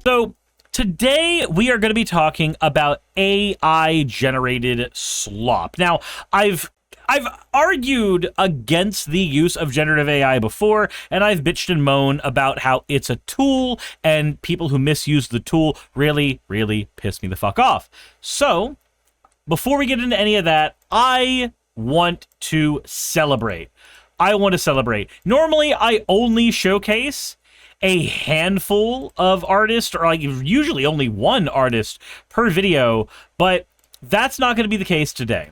So today we are going to be talking about AI generated slop. Now, I've argued against the use of generative AI before, and I've bitched and moaned about how it's a tool, and people who misuse the tool really, really piss me the fuck off. So, before we get into any of that, I want to celebrate. Normally, I only showcase a handful of artists, or like usually only one artist per video, but that's not going to be the case today.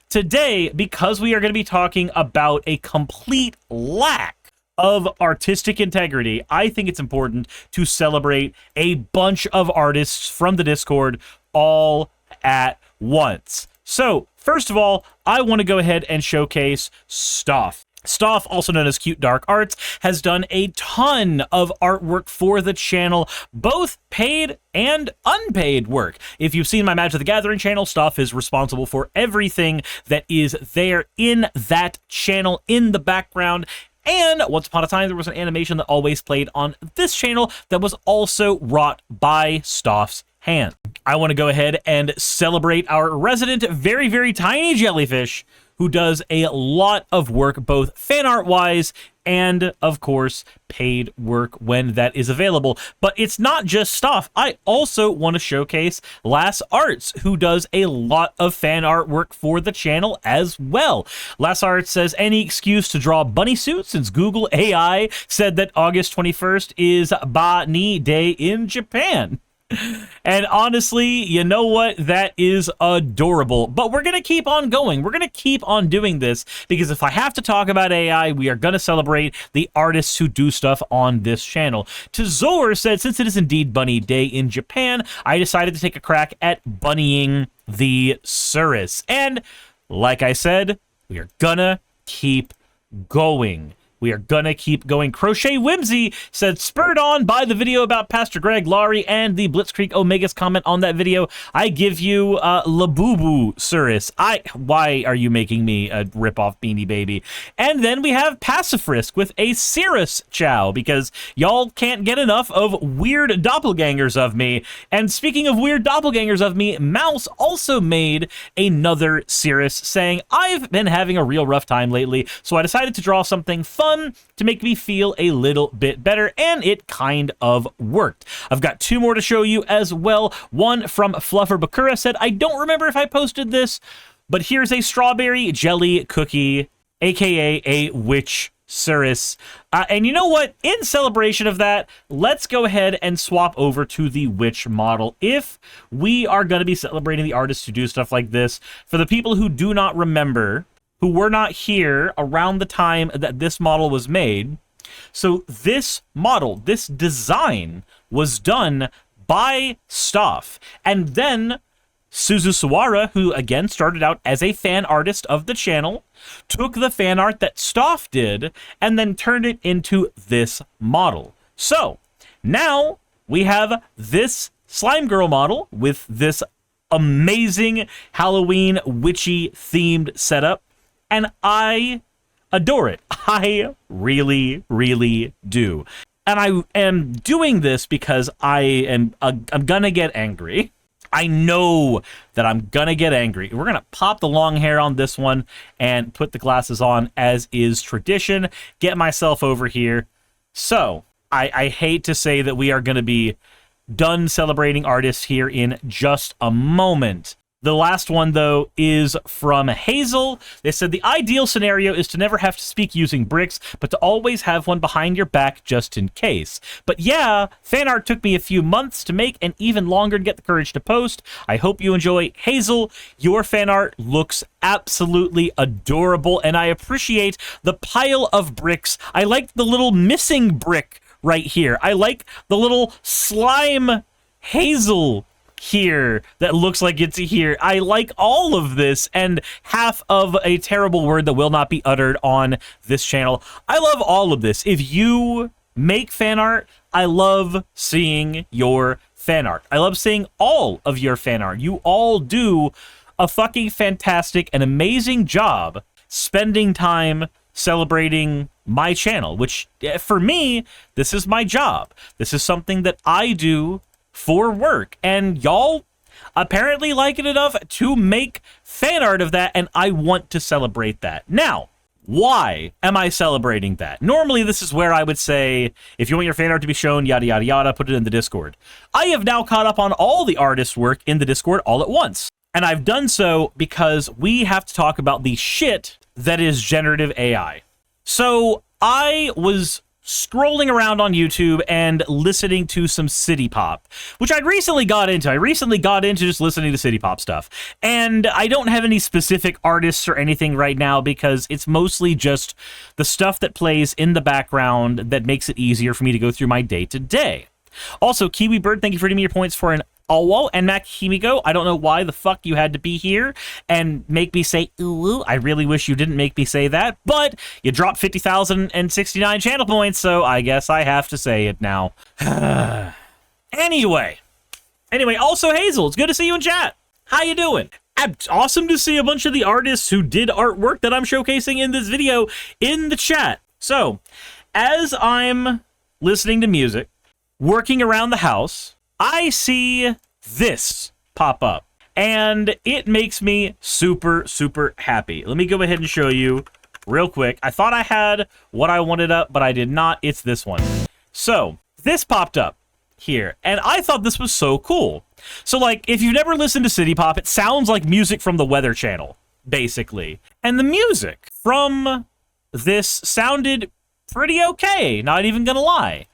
Today, because we are going to be talking about a complete lack of artistic integrity, I think it's important to celebrate a bunch of artists from the Discord all at once. So, first of all, I want to go ahead and showcase Stoff. Stoff, also known as Cute Dark Arts, has done a ton of artwork for the channel, both paid and unpaid work. If you've seen my Magic the Gathering channel, Stoff is responsible for everything that is there in that channel in the background. And once upon a time, there was an animation that always played on this channel that was also wrought by Stoff's hand. I want to go ahead and celebrate our resident, very, very tiny jellyfish, who does a lot of work, both fan art wise and, of course, paid work when that is available. But it's not just Stoff. I also want to showcase Lass Arts, who does a lot of fan artwork for the channel as well. Lass Arts says any excuse to draw bunny suits, since Google AI said that August 21st is Bunny Day in Japan. And honestly, you know what? That is adorable. But we're going to keep on going. We're going to keep on doing this, because if I have to talk about AI, we are going to celebrate the artists who do stuff on this channel. Tazor said, since it is indeed Bunny Day in Japan, I decided to take a crack at bunnying the Suris. And like I said, we are gonna keep going. We are gonna keep going. Crochet Whimsy said, spurred on by the video about Pastor Greg Laurie and the Blitzkrieg Omega's comment on that video, I give you Labubu Suris. Why are you making me a rip-off Beanie Baby? And then we have Pacifrisk with a Cirrus Chow, because y'all can't get enough of weird doppelgangers of me. And speaking of weird doppelgangers of me, Mouse also made another Cirrus, saying, I've been having a real rough time lately, so I decided to draw something fun to make me feel a little bit better, and it kind of worked. I've got two more to show you as well. One from Fluffer Bakura said, I don't remember if I posted this, but here's a strawberry jelly cookie, aka a witch Suris. And you know what? In celebration of that, let's go ahead and swap over to the witch model. If we are going to be celebrating the artists who do stuff like this, for the people who do not remember, who were not here around the time that this model was made. So this model, this design, was done by Stoff. And then Suzu Sawara, who again started out as a fan artist of the channel, took the fan art that Stoff did and then turned it into this model. So now we have this Slime Girl model with this amazing Halloween witchy themed setup. And I adore it. I really, really do. And I am doing this because I'm gonna get angry. I know that I'm gonna get angry. We're gonna pop the long hair on this one and put the glasses on, as is tradition. Get myself over here. So, I hate to say that we are gonna be done celebrating artists here in just a moment. The last one, though, is from Hazel. They said, the ideal scenario is to never have to speak using bricks, but to always have one behind your back just in case. But yeah, fan art took me a few months to make and even longer to get the courage to post. I hope you enjoy. Hazel, your fan art looks absolutely adorable, and I appreciate the pile of bricks. I like the little missing brick right here. I like the little slime Hazel here that looks like it's here. I like all of this, and half of a terrible word that will not be uttered on this channel. I love all of this. If you make fan art, I love seeing your fan art. I love seeing all of your fan art. You all do a fucking fantastic and amazing job spending time celebrating my channel, which for me, this is my job. This is something that I do for work, and y'all apparently like it enough to make fan art of that, and I want to celebrate that. Now, why am I celebrating that? Normally, this is where I would say, if you want your fan art to be shown, yada, yada, yada, put it in the Discord. I have now caught up on all the artists' work in the Discord all at once. And I've done so because we have to talk about the shit that is generative AI. So I was scrolling around on YouTube and listening to some city pop, which I'd recently got into. I recently got into just listening to city pop stuff. And I don't have any specific artists or anything right now because it's mostly just the stuff that plays in the background that makes it easier for me to go through my day-to-day. Also, Kiwi Bird, thank you for giving me your points for an Owo, and Mac Himiko, I don't know why the fuck you had to be here and make me say ooh. I really wish you didn't make me say that, but you dropped 50,069 channel points, so I guess I have to say it now. Anyway, also Hazel, it's good to see you in chat. How you doing? Awesome to see a bunch of the artists who did artwork that I'm showcasing in this video in the chat. So, as I'm listening to music, working around the house, I see this pop up, and it makes me super, super happy. Let me go ahead and show you real quick. I thought I had what I wanted up, but I did not. It's this one. So, this popped up here, and I thought this was so cool. So, like, if you've never listened to City Pop, it sounds like music from the Weather Channel, basically. And the music from this sounded pretty okay, not even gonna lie.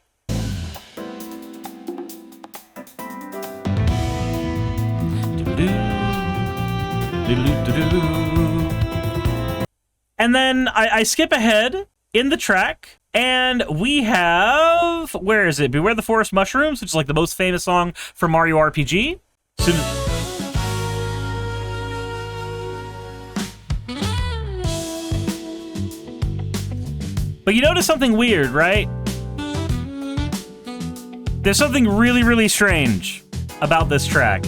And then I skip ahead in the track, and we have, where is it? Beware the Forest Mushrooms, which is like the most famous song from Mario RPG. But you notice something weird, right? There's something really, really strange about this track.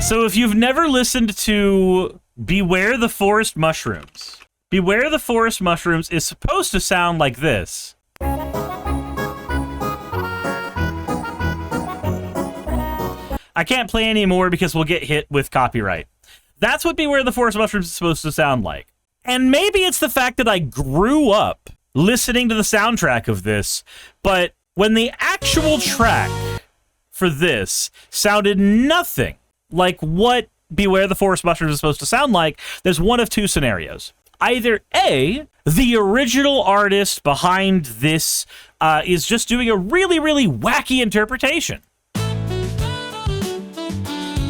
So if you've never listened to Beware the Forest Mushrooms, Beware the Forest Mushrooms is supposed to sound like this. I can't play anymore because we'll get hit with copyright. That's what Beware the Forest Mushrooms is supposed to sound like. And maybe it's the fact that I grew up listening to the soundtrack of this, but when the actual track for this sounded nothing like what Beware the Forest Mushrooms is supposed to sound like, there's one of two scenarios. Either A, the original artist behind this is just doing a really, really wacky interpretation.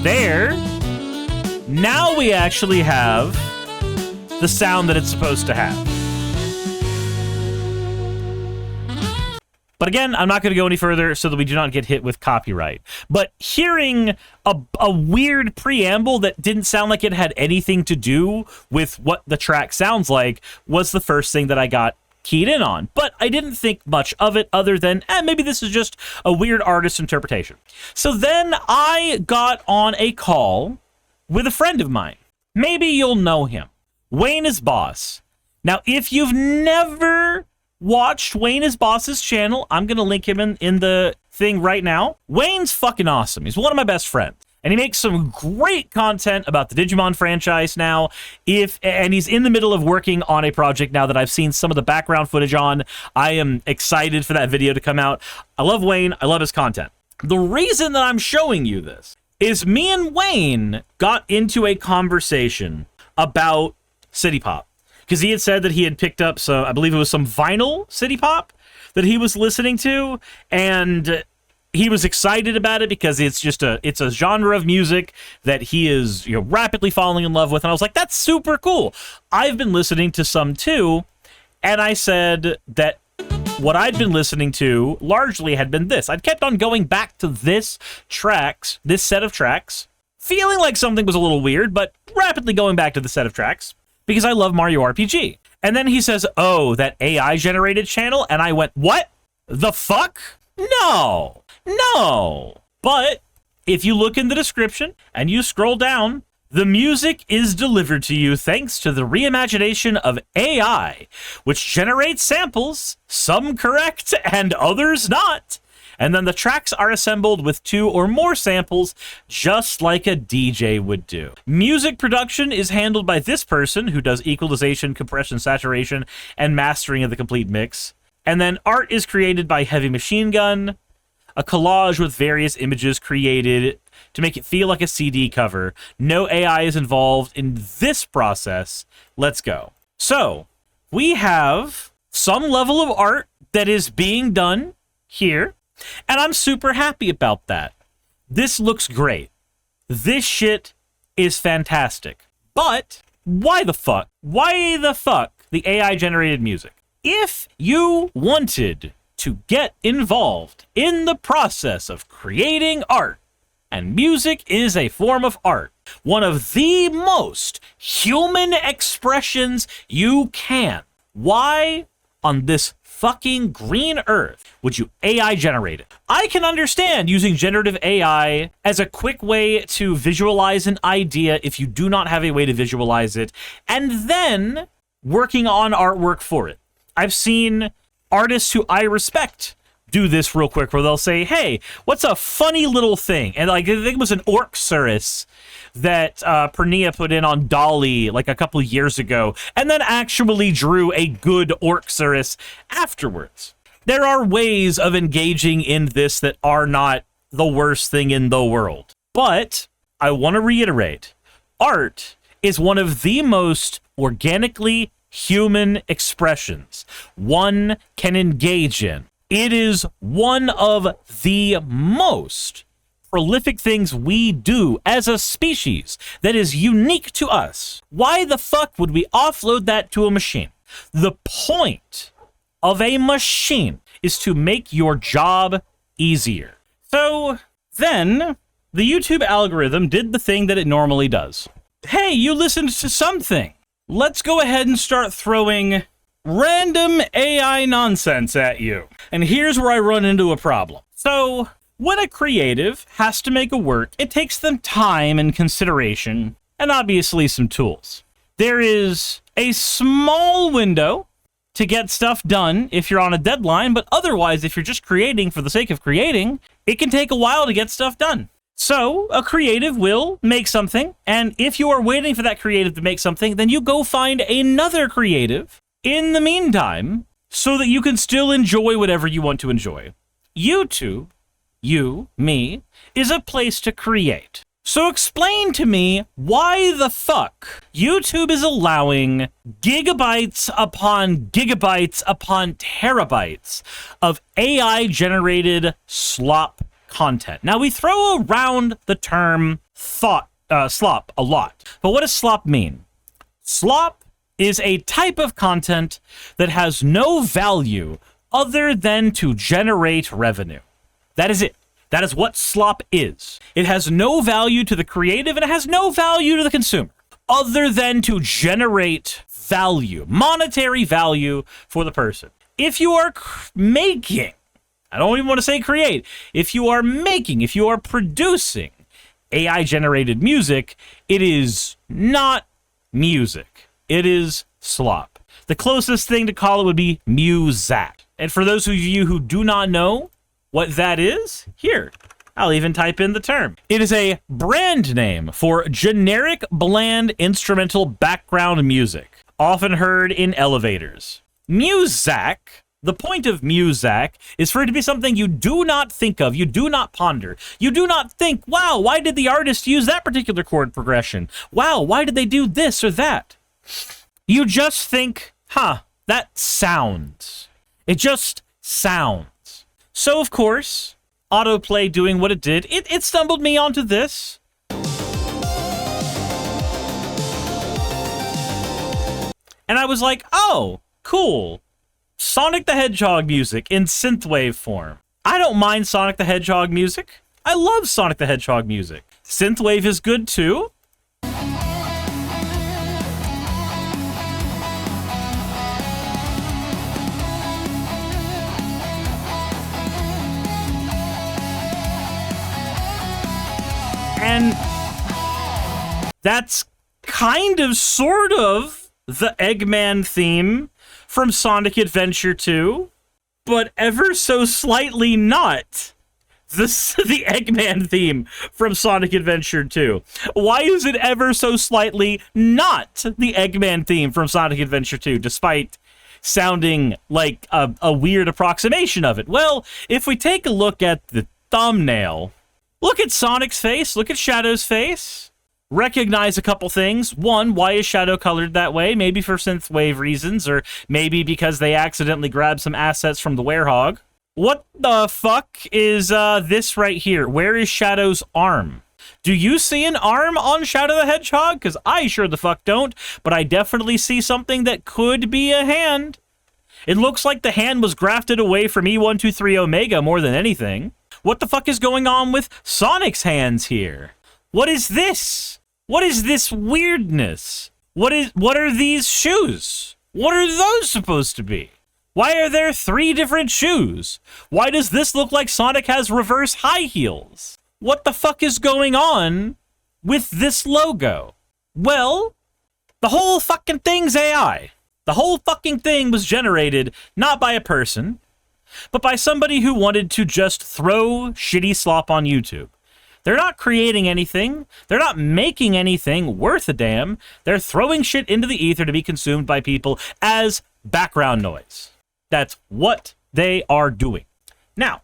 There, now we actually have the sound that it's supposed to have. But again, I'm not going to go any further so that we do not get hit with copyright. But hearing a weird preamble that didn't sound like it had anything to do with what the track sounds like was the first thing that I got keyed in on. But I didn't think much of it other than, maybe this is just a weird artist interpretation. So then I got on a call with a friend of mine. Maybe you'll know him. Wayne is Boss. Now, if you've never watched Wayne is Boss's channel, I'm going to link him in the thing right now. Wayne's fucking awesome. He's one of my best friends. And he makes some great content about the Digimon franchise now. And he's in the middle of working on a project now that I've seen some of the background footage on. I am excited for that video to come out. I love Wayne. I love his content. The reason that I'm showing you this is me and Wayne got into a conversation about City Pop. Because he had said that he had picked up some, I believe it was some vinyl City Pop that he was listening to, and he was excited about it because it's a genre of music that he is, rapidly falling in love with. And I was like, that's super cool. I've been listening to some too, and I said that what I'd been listening to largely had been this. I'd kept on going back to this set of tracks, feeling like something was a little weird, but rapidly going back to the set of tracks, because I love Mario RPG. And then he says, oh, that AI-generated channel? And I went, what? The fuck? No. But if you look in the description and you scroll down The music is delivered to you thanks to the reimagination of AI, which generates samples, some correct and others not. And then the tracks are assembled with 2 or more samples, just like a DJ would do. Music production is handled by this person, who does equalization, compression, saturation, and mastering of the complete mix. And then art is created by Heavy Machine Gun, a collage with various images created to make it feel like a CD cover. No AI is involved in this process. Let's go. So, we have some level of art that is being done here, and I'm super happy about that. This looks great. This shit is fantastic. But why the fuck? Why the fuck the AI-generated music? If you wanted to get involved in the process of creating art, and music is a form of art, one of the most human expressions you can, why on this fucking green earth would you AI generate it? I can understand using generative AI as a quick way to visualize an idea if you do not have a way to visualize it, and then working on artwork for it. I've seen artists who I respect do this real quick, where they'll say, hey, what's a funny little thing? And like, I think it was an orc Suris that Pernia put in on Dolly like a couple years ago, and then actually drew a good orc Suris afterwards. There are ways of engaging in this that are not the worst thing in the world. But I want to reiterate, art is one of the most organically human expressions one can engage in. It is one of the most prolific things we do as a species that is unique to us. Why the fuck would we offload that to a machine? The point of a machine is to make your job easier. So then the YouTube algorithm did the thing that it normally does. Hey, you listened to something. Let's go ahead and start throwing random AI nonsense at you. And here's where I run into a problem. So, when a creative has to make a work, it takes them time and consideration, and obviously some tools. There is a small window to get stuff done if you're on a deadline, but otherwise, if you're just creating for the sake of creating, it can take a while to get stuff done. So, a creative will make something, and if you are waiting for that creative to make something, then you go find another creative in the meantime, so that you can still enjoy whatever you want to enjoy. YouTube, me, is a place to create. So explain to me why the fuck YouTube is allowing gigabytes upon terabytes of AI-generated slop content. Now, we throw around the term slop a lot, but what does slop mean? Slop is a type of content that has no value other than to generate revenue. That is it. That is what slop is. It has no value to the creative, and it has no value to the consumer other than to generate value, monetary value for the person. If you are making, I don't even want to say create, if you are producing AI-generated music, it is not music. It is slop. The closest thing to call it would be muzak. And for those of you who do not know what that is, here, I'll even type in the term. It is a brand name for generic, bland, instrumental background music, often heard in elevators. Muzak, the point of muzak is for it to be something you do not think of, you do not ponder. You do not think, wow, why did the artist use that particular chord progression? Wow, why did they do this or that? You just think, that sounds. It just sounds. So, of course, autoplay doing what it did, it stumbled me onto this. And I was like, oh, cool. Sonic the Hedgehog music in synthwave form. I don't mind Sonic the Hedgehog music. I love Sonic the Hedgehog music. Synthwave is good too. And That's kind of, sort of, the Eggman theme from Sonic Adventure 2, but ever so slightly not the Eggman theme from Sonic Adventure 2. Why is it ever so slightly not the Eggman theme from Sonic Adventure 2, despite sounding like a weird approximation of it? Well, if we take a look at the thumbnail, look at Sonic's face, look at Shadow's face, recognize a couple things. One, why is Shadow colored that way? Maybe for synthwave reasons, or maybe because they accidentally grabbed some assets from the Werehog. What the fuck is this right here? Where is Shadow's arm? Do you see an arm on Shadow the Hedgehog? Because I sure the fuck don't, but I definitely see something that could be a hand. It looks like the hand was grafted away from E123 Omega more than anything. What the fuck is going on with Sonic's hands here? What is this? What is this weirdness? What are these shoes? What are those supposed to be? Why are there 3 different shoes? Why does this look like Sonic has reverse high heels? What the fuck is going on with this logo? Well, the whole fucking thing's AI. The whole fucking thing was generated not by a person, but by somebody who wanted to just throw shitty slop on YouTube. They're not creating anything. They're not making anything worth a damn. They're throwing shit into the ether to be consumed by people as background noise. That's what they are doing. Now,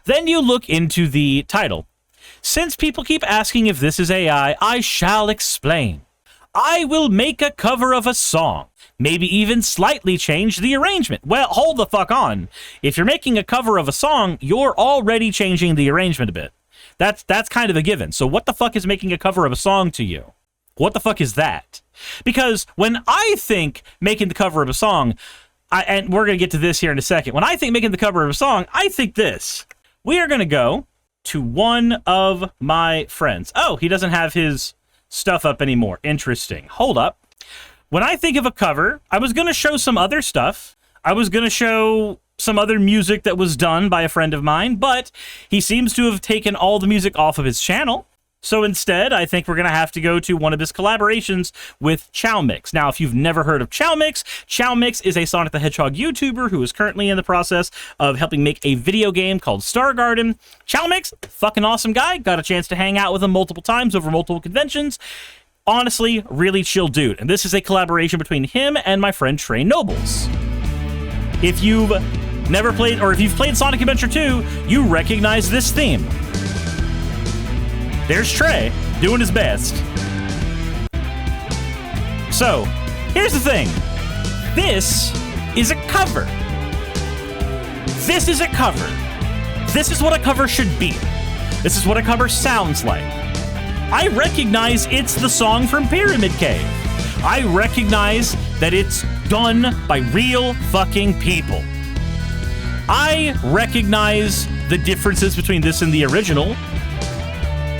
then you look into the title. Since people keep asking if this is AI, I shall explain. I will make a cover of a song, maybe even slightly change the arrangement. Well, hold the fuck on. If you're making a cover of a song, you're already changing the arrangement a bit. That's kind of a given. So what the fuck is making a cover of a song to you? What the fuck is that? Because when I think making the cover of a song, and we're going to get to this here in a second. When I think making the cover of a song, I think this. We are going to go to one of my friends. Oh, he doesn't have his stuff up anymore. Interesting. Hold up. When I think of a cover, I was going to show some other stuff. I was going to show some other music that was done by a friend of mine, but he seems to have taken all the music off of his channel. So instead, I think we're going to have to go to one of his collaborations with Chowmix. Now, if you've never heard of Chowmix, Chowmix is a Sonic the Hedgehog YouTuber who is currently in the process of helping make a video game called Star Garden. Chowmix, fucking awesome guy. Got a chance to hang out with him multiple times over multiple conventions. Honestly, really chill dude. And this is a collaboration between him and my friend Trey Nobles. If you've never played, or if you've played Sonic Adventure 2, you recognize this theme. There's Trey doing his best. So, here's the thing. This is a cover. This is a cover. This is what a cover should be. This is what a cover sounds like. I recognize it's the song from Pyramid Cave. I recognize that it's done by real fucking people. I recognize the differences between this and the original,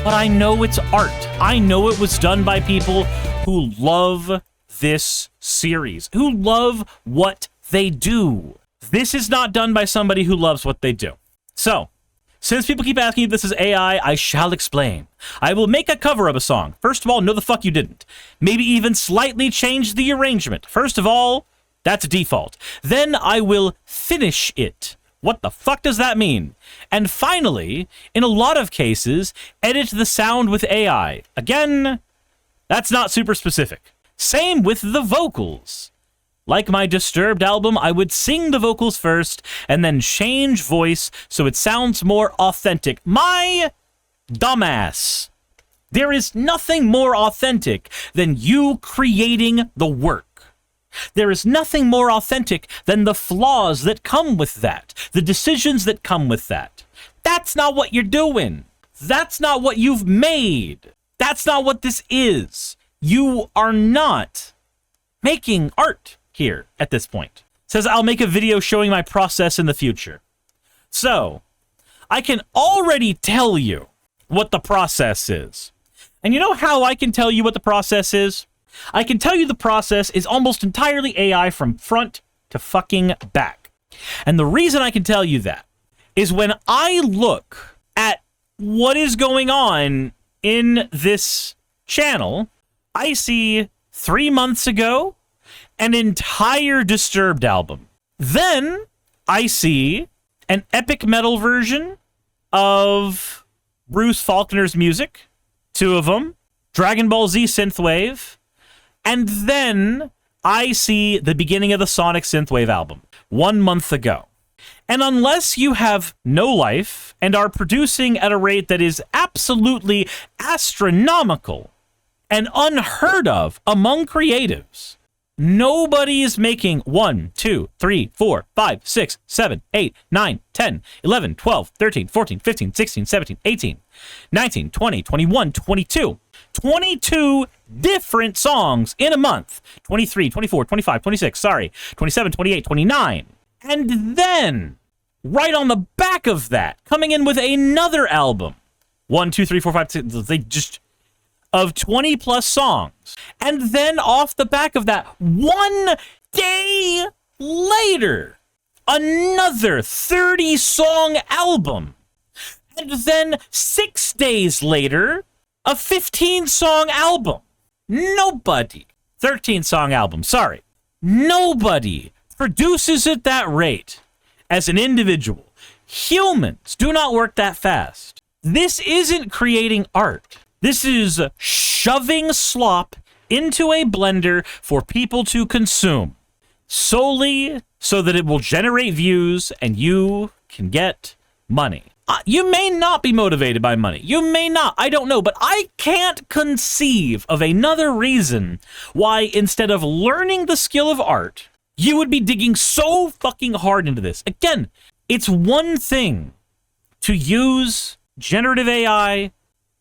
but I know it's art. I know it was done by people who love this series, who love what they do. This is not done by somebody who loves what they do. So, since people keep asking if this is AI, I shall explain. I will make a cover of a song. First of all, no the fuck you didn't. Maybe even slightly change the arrangement. First of all, that's default. Then I will finish it. What the fuck does that mean? And finally, in a lot of cases, edit the sound with AI. Again, that's not super specific. Same with the vocals. Like my Disturbed album, I would sing the vocals first and then change voice so it sounds more authentic. My dumbass. There is nothing more authentic than you creating the work. There is nothing more authentic than the flaws that come with that, the decisions that come with that. That's not what you're doing. That's not what you've made. That's not what this is. You are not making art here at this point. It says I'll make a video showing my process in the future. So, I can already tell you what the process is. And you know how I can tell you what the process is? I can tell you the process is almost entirely AI from front to fucking back. And the reason I can tell you that is when I look at what is going on in this channel, I see 3 months ago an entire Disturbed album. Then I see an epic metal version of Bruce Faulkner's music, 2 of them, Dragon Ball Z synthwave, and then I see the beginning of the Sonic synthwave album 1 month ago. And unless you have no life and are producing at a rate that is absolutely astronomical and unheard of among creatives, nobody is making 1, 2, 3, 4, 5, 6, 7, 8, 9, 10, 11, 12, 13, 14, 15, 16, 17, 18, 19, 20, 21, 22. 22 different songs in a month. 23, 24, 25, 26, 27, 28, 29. And then, right on the back of that, coming in with another album. 1, 2, 3, 4, 5, 6, they just... of 20 plus songs. And then off the back of that, 1 day later, another 30-song album. And then 6 days later, a 15-song album. Nobody, 13-song album, sorry. Nobody produces at that rate as an individual. Humans do not work that fast. This isn't creating art. This is shoving slop into a blender for people to consume solely so that it will generate views and you can get money. You may not be motivated by money. You may not. I don't know. But I can't conceive of another reason why instead of learning the skill of art, you would be digging so fucking hard into this. Again, it's one thing to use generative AI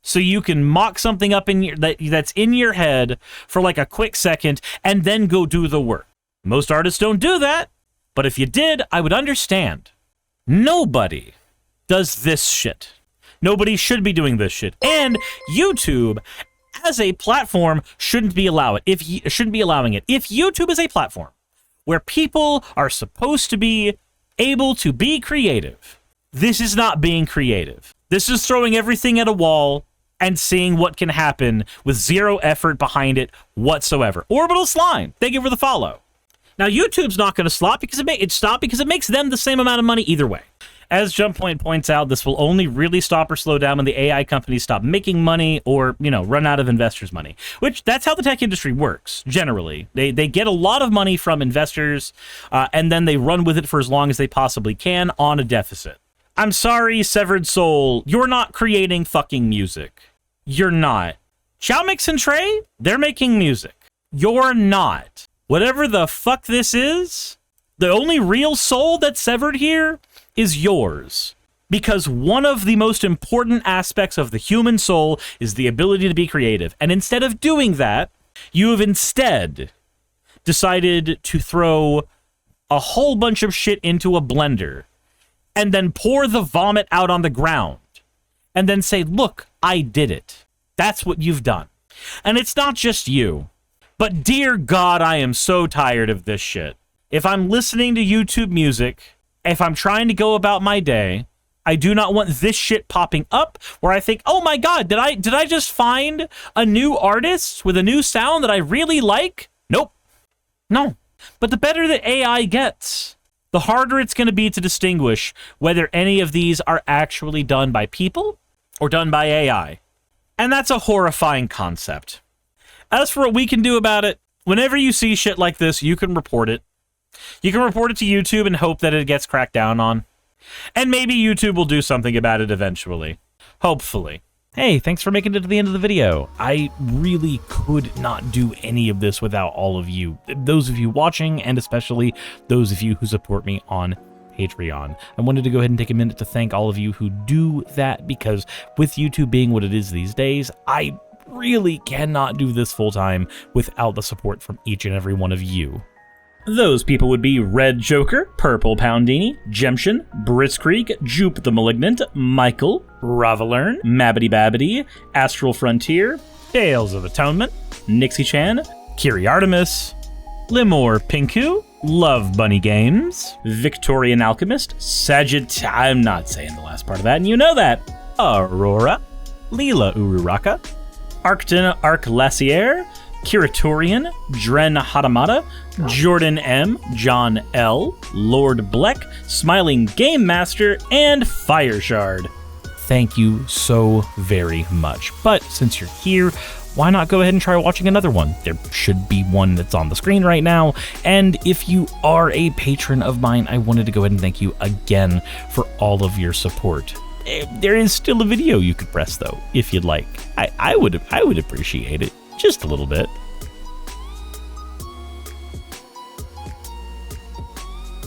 so you can mock something up in that's in your head for like a quick second and then go do the work. Most artists don't do that, but if you did, I would understand. Nobody does this shit. Nobody should be doing this shit. And YouTube, as a platform, shouldn't be allowing it. If YouTube is a platform where people are supposed to be able to be creative, this is not being creative. This is throwing everything at a wall and seeing what can happen with zero effort behind it whatsoever. Orbital Slime, thank you for the follow. Now, YouTube's not going to stop because it makes them the same amount of money either way. As Jump Point points out, this will only really stop or slow down when the AI companies stop making money or, run out of investors' money. Which, that's how the tech industry works, generally. They get a lot of money from investors, and then they run with it for as long as they possibly can on a deficit. I'm sorry, Severed Soul, you're not creating fucking music. You're not. Chow Mix and Trey, they're making music. You're not. Whatever the fuck this is, the only real soul that's severed here is yours. Because one of the most important aspects of the human soul is the ability to be creative. And instead of doing that, you have instead decided to throw a whole bunch of shit into a blender and then pour the vomit out on the ground and then say, look, I did it. That's what you've done. And it's not just you. But dear God, I am so tired of this shit. If I'm listening to YouTube music, if I'm trying to go about my day, I do not want this shit popping up where I think, oh my God, did I just find a new artist with a new sound that I really like? Nope. No. But the better that AI gets, the harder it's going to be to distinguish whether any of these are actually done by people or done by AI. And that's a horrifying concept. As for what we can do about it, whenever you see shit like this, you can report it. You can report it to YouTube and hope that it gets cracked down on. And maybe YouTube will do something about it eventually. Hopefully. Hey, thanks for making it to the end of the video. I really could not do any of this without all of you. Those of you watching, and especially those of you who support me on Patreon. I wanted to go ahead and take a minute to thank all of you who do that, because with YouTube being what it is these days, I really cannot do this full-time without the support from each and every one of you. Those people would be Red Joker, Purple Poundini, Jemshin, Britzkrieg, Jupe the Malignant, Michael, Ravalern, Mabbity Babbity, Astral Frontier, Tales of Atonement, Nixie Chan, Kiri Artemis, Limor Pinku, Love Bunny Games, Victorian Alchemist, I'm not saying the last part of that, and you know that, Aurora, Leela Ururaka, Arcton Arclacier, Kiratorian, Dren Hadamata, Jordan M, John L, Lord Bleck, Smiling Game Master, and Fireshard. Thank you so very much. But since you're here, why not go ahead and try watching another one? There should be one that's on the screen right now. And if you are a patron of mine, I wanted to go ahead and thank you again for all of your support. There is still a video you could press though, if you'd like. I would appreciate it just a little bit.